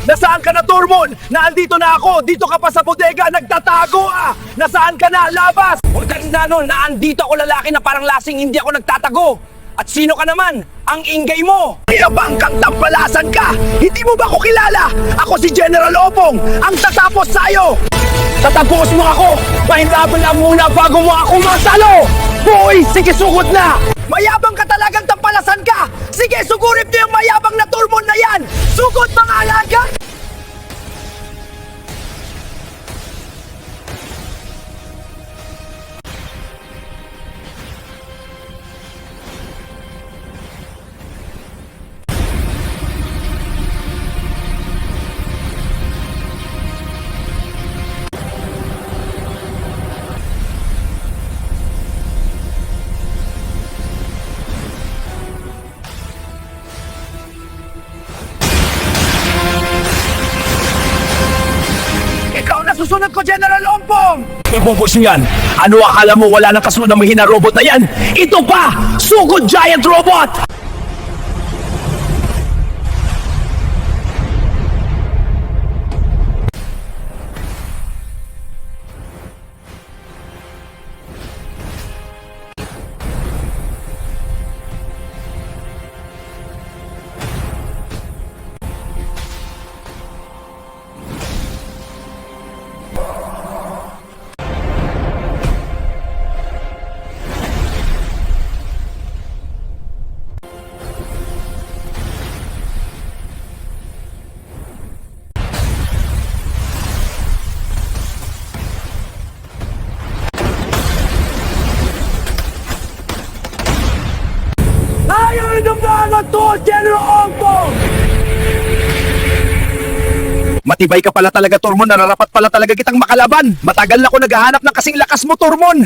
Nasaan ka na, Turmon? Naandito na ako! Dito ka pa sa bodega! Nagtatago ah! Nasaan ka na? Labas! Huwag ka rin na nun! Naandito ako, lalaki na parang lasing, hindi ako nagtatago! At sino ka naman? Ang ingay mo! Mayabang kang tampalasan ka! Hindi mo ba ako kilala? Ako si General Opong! Ang tatapos sa'yo! Tatapos mo ako! Pahinlaban lang muna bago mo ako masalo! Boy! Sige, sugod na! Mayabang ka talagang tampalasan ka! Sige, sugurin niyo yung mayabang na Turmon na yan! Sugod, mga alaga! Susunod ko, General Ompong! Ibubos niyo yan! Ano akala mo wala nang kasunod na mahina robot na yan? Ito pa! Sugod Giant Robot! Ayaw ng mga to, General Ompong! Matibay ka pala talaga, Turmon. Nararapat pala talaga kitang makalaban. Matagal na ako naghahanap ng kasing lakas mo, Turmon.